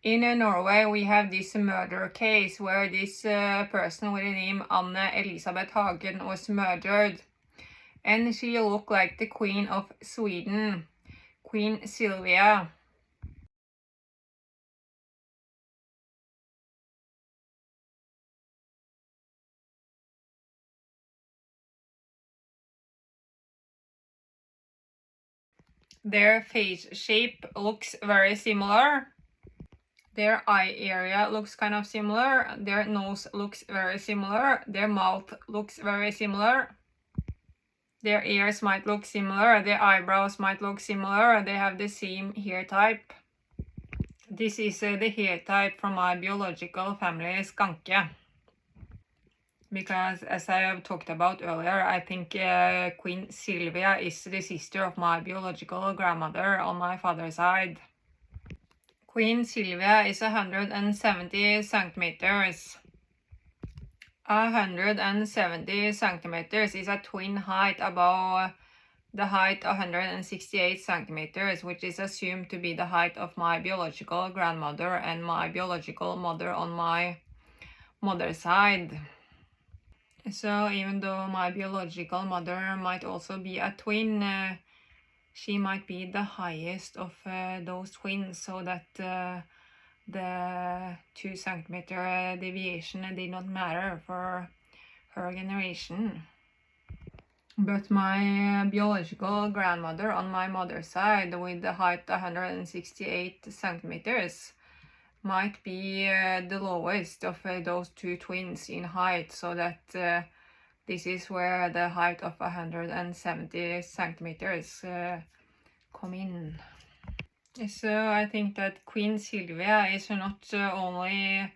In Norway, we have this murder case where this person with the name Anne-Elisabeth Hagen was murdered. And she looked like the Queen of Sweden, Queen Silvia. Their face shape looks very similar. Their eye area looks kind of similar. Their nose looks very similar. Their mouth looks very similar. Their ears might look similar. Their eyebrows might look similar. They have the same hair type. This is the hair type from my biological family, Skanke. Because as I have talked about earlier, I think Queen Silvia is the sister of my biological grandmother on my father's side. Queen Silvia is 170 centimeters. 170 centimeters is a twin height above the height 168 centimeters, which is assumed to be the height of my biological grandmother and my biological mother on my mother's side. So even though my biological mother might also be a twin, she might be the highest of those twins, so that the 2 centimeter deviation did not matter for her generation. But my biological grandmother on my mother's side, with the height 168 centimeters, might be the lowest of those 2 twins in height, so that this is where the height of 170 centimeters come in. So I think that Queen Silvia is not only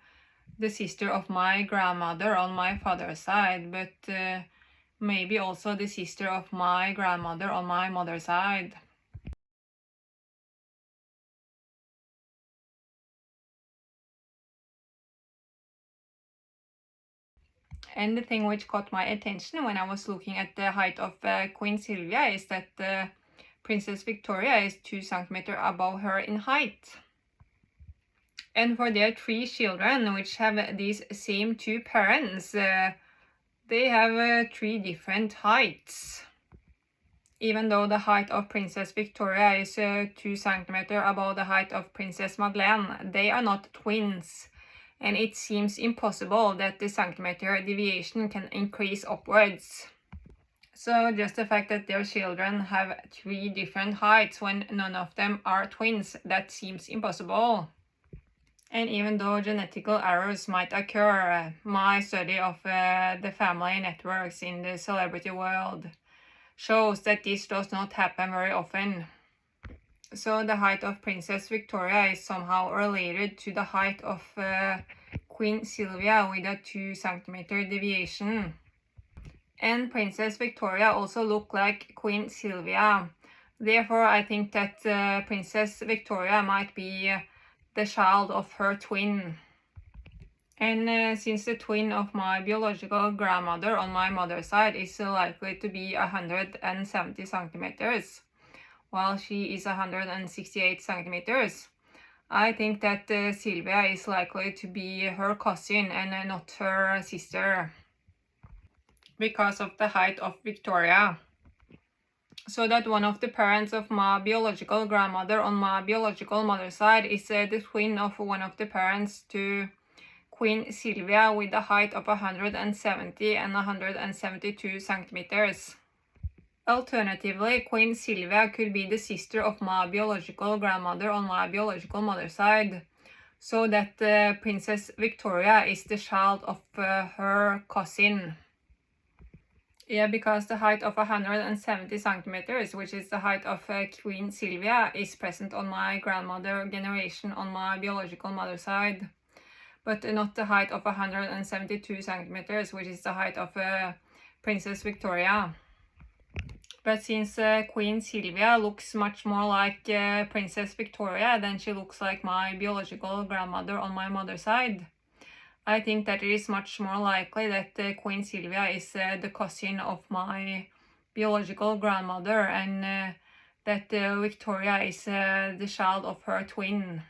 the sister of my grandmother on my father's side, but maybe also the sister of my grandmother on my mother's side. And the thing which caught my attention when I was looking at the height of Queen Silvia is that Princess Victoria is 2 centimeters above her in height. And for their 3 children, which have these same 2 parents, they have 3 different heights. Even though the height of Princess Victoria is 2 centimeters above the height of Princess Madeleine, they are not twins. And it seems impossible that the centimeter deviation can increase upwards. So just the fact that their children have 3 different heights when none of them are twins, that seems impossible. And even though genetical errors might occur, my study of the family networks in the celebrity world shows that this does not happen very often. So the height of Princess Victoria is somehow related to the height of Queen Silvia with a 2 centimeter deviation. And Princess Victoria also looked like Queen Silvia. Therefore, I think that Princess Victoria might be the child of her twin. And since the twin of my biological grandmother on my mother's side is likely to be 170 centimeters, while she is 168 centimeters, I think that Silvia is likely to be her cousin and not her sister, because of the height of Victoria. So that one of the parents of my biological grandmother on my biological mother's side is the twin of one of the parents to Queen Silvia with a height of 170 and 172 centimeters. Alternatively, Queen Silvia could be the sister of my biological grandmother on my biological mother's side, so that Princess Victoria is the child of her cousin. Yeah, because the height of 170 centimeters, which is the height of Queen Silvia, is present on my grandmother generation on my biological mother's side, but not the height of 172 centimeters, which is the height of Princess Victoria. But since Queen Silvia looks much more like Princess Victoria than she looks like my biological grandmother on my mother's side, I think that it is much more likely that Queen Silvia is the cousin of my biological grandmother, and that Victoria is the child of her twin.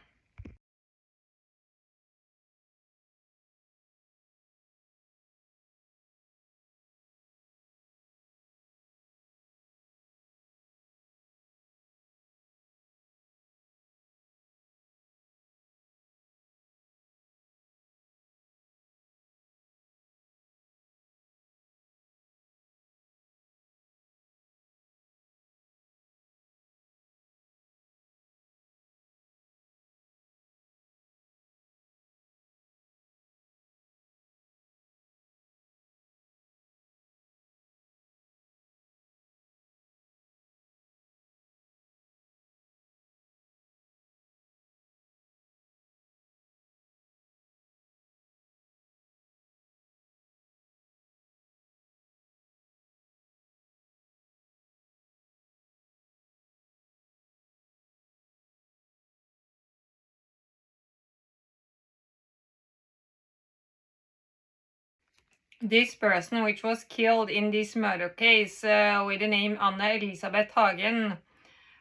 This person which was killed in this murder case with the name Anne-Elisabeth Hagen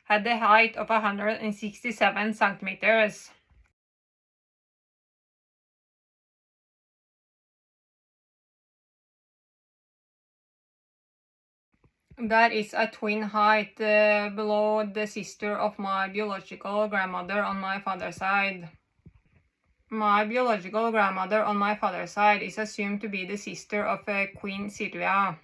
had the height of 167 centimeters. That is a twin height below the sister of my biological grandmother on my father's side. My biological grandmother on my father's side is assumed to be the sister of Queen Silvia.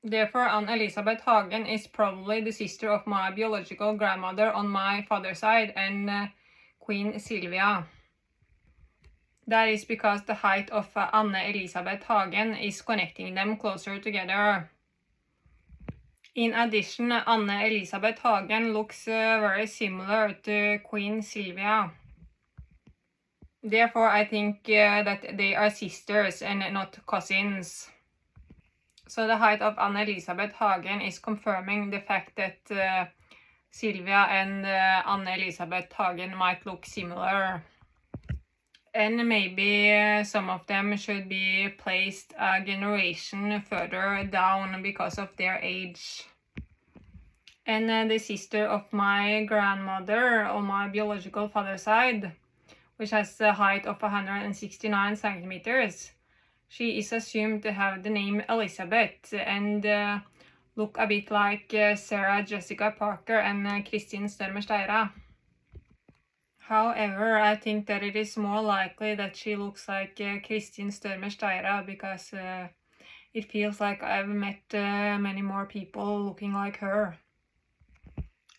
Therefore, Anne-Elisabeth Hagen is probably the sister of my biological grandmother on my father's side and Queen Silvia. That is because the height of Anne-Elisabeth Hagen is connecting them closer together. In addition, Anne-Elisabeth Hagen looks very similar to Queen Silvia. Therefore, I think that they are sisters and not cousins. So the height of Anne-Elisabeth Hagen is confirming the fact that Silvia and Anne-Elisabeth Hagen might look similar. And maybe some of them should be placed a generation further down because of their age. And the sister of my grandmother on my biological father's side, which has a height of 169 centimeters, she is assumed to have the name Elizabeth and look a bit like Sarah Jessica Parker and Kristin Størmer Steira. However, I think that it is more likely that she looks like Kristin Størmer Steira because it feels like I've met many more people looking like her.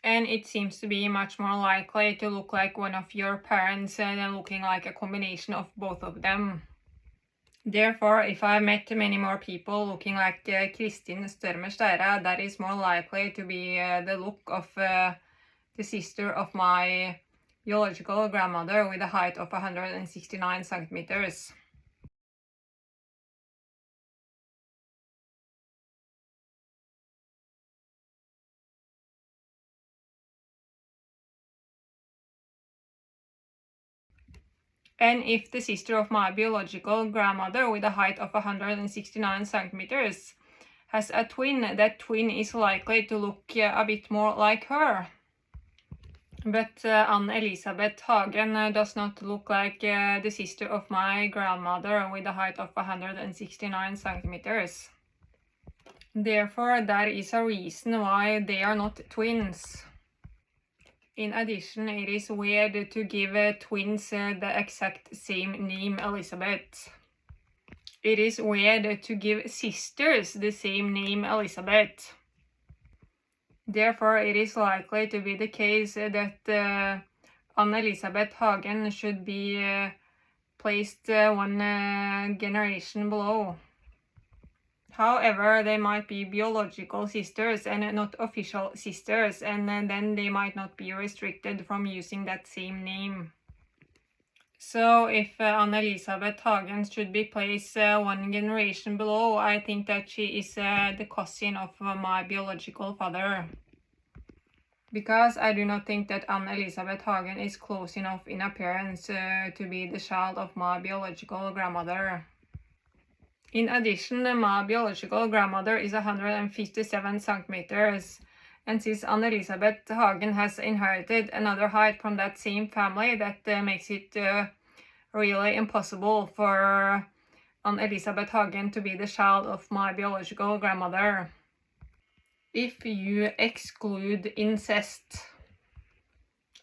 And it seems to be much more likely to look like one of your parents than looking like a combination of both of them. Therefore, if I met many more people looking like Kristin Størmer Steira, that is more likely to be the look of the sister of my biological grandmother with a height of 169 centimeters. And if the sister of my biological grandmother with a height of 169 centimeters has a twin, that twin is likely to look a bit more like her. But Anne-Elisabeth Hagen does not look like the sister of my grandmother with a height of 169 centimeters. Therefore, that is a reason why they are not twins. In addition, it is weird to give twins the exact same name, Elizabeth. It is weird to give sisters the same name, Elizabeth. Therefore, it is likely to be the case that Anne-Elisabeth Hagen should be placed one generation below. However, they might be biological sisters and not official sisters, and then they might not be restricted from using that same name. So if Anne-Elisabeth Hagen should be placed one generation below, I think that she is the cousin of my biological father. Because I do not think that Anne-Elisabeth Hagen is close enough in appearance to be the child of my biological grandmother. In addition, my biological grandmother is 157 centimeters, and since Anne-Elisabeth Hagen has inherited another height from that same family, that makes it really impossible for Anne-Elisabeth Hagen to be the child of my biological grandmother. If you exclude incest.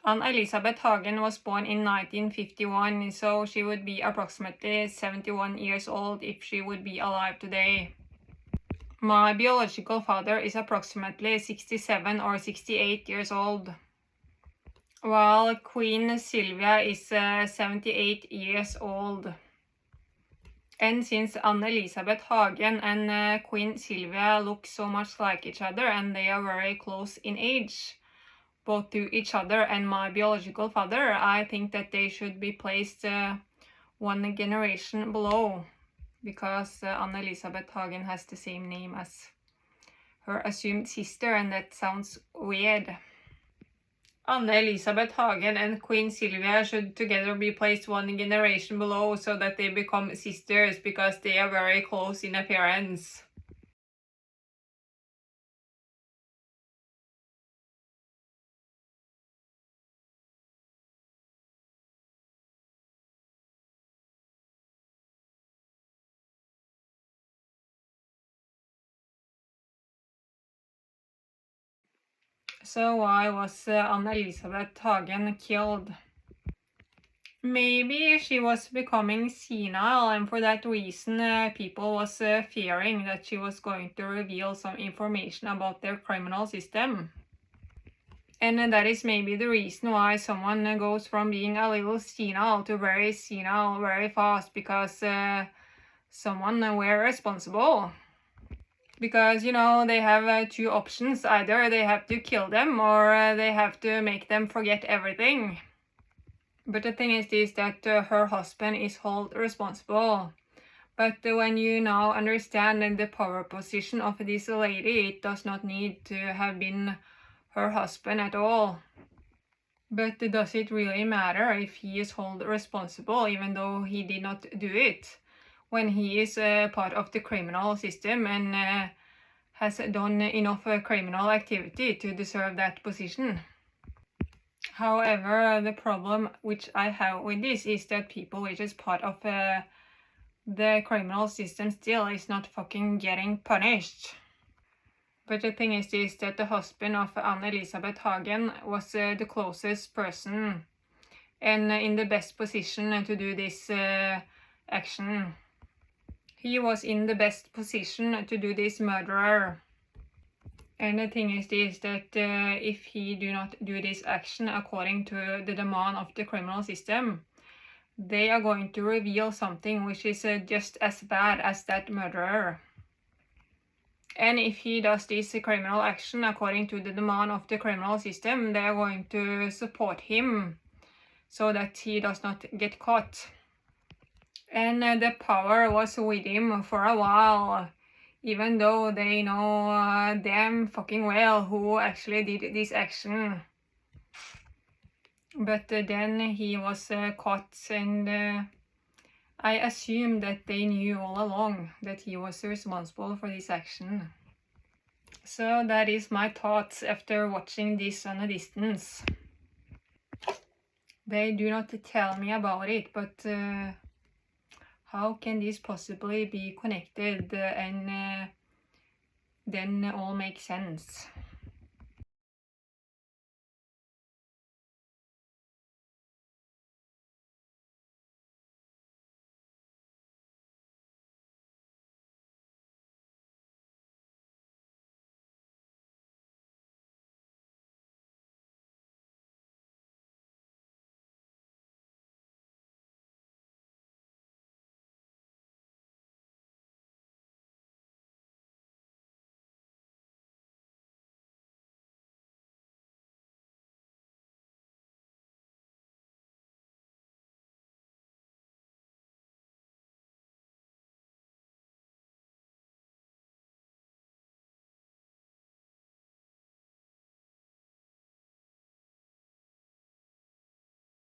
Anne-Elisabeth Hagen was born in 1951, so she would be approximately 71 years old if she would be alive today. My biological father is approximately 67 or 68 years old, while Queen Silvia is 78 years old. And since Anne-Elisabeth Hagen and Queen Silvia look so much like each other and they are very close in age, both to each other and my biological father, I think that they should be placed one generation below, because Anne-Elisabeth Hagen has the same name as her assumed sister, and that sounds weird. Anne-Elisabeth, Hagen and Queen Silvia should together be placed one generation below so that they become sisters because they are very close in appearance. So why was Anne-Elisabeth Hagen killed? Maybe she was becoming senile, and for that reason people was fearing that she was going to reveal some information about their criminal system. And that is maybe the reason why someone goes from being a little senile to very senile very fast, because someone were responsible. Because, you know, they have two options. Either they have to kill them or they have to make them forget everything. But the thing is this, that her husband is held responsible. But when you now understand the power position of this lady, it does not need to have been her husband at all. But does it really matter if he is held responsible even though he did not do it, when he is part of the criminal system and has done enough criminal activity to deserve that position? However, the problem which I have with this is that people which is part of the criminal system still is not fucking getting punished. But the thing is this, that the husband of Anne-Elisabeth Hagen was the closest person and in the best position to do this action. He was in the best position to do this murder. And the thing is this, that if he do not do this action according to the demand of the criminal system, they are going to reveal something which is just as bad as that murderer. And if he does this criminal action according to the demand of the criminal system, they are going to support him so that he does not get caught. And the power was with him for a while, even though they know damn fucking well who actually did this action. But then he was caught, and I assume that they knew all along that he was responsible for this action. So that is my thoughts after watching this on a distance. They do not tell me about it, but how can this possibly be connected and then all make sense?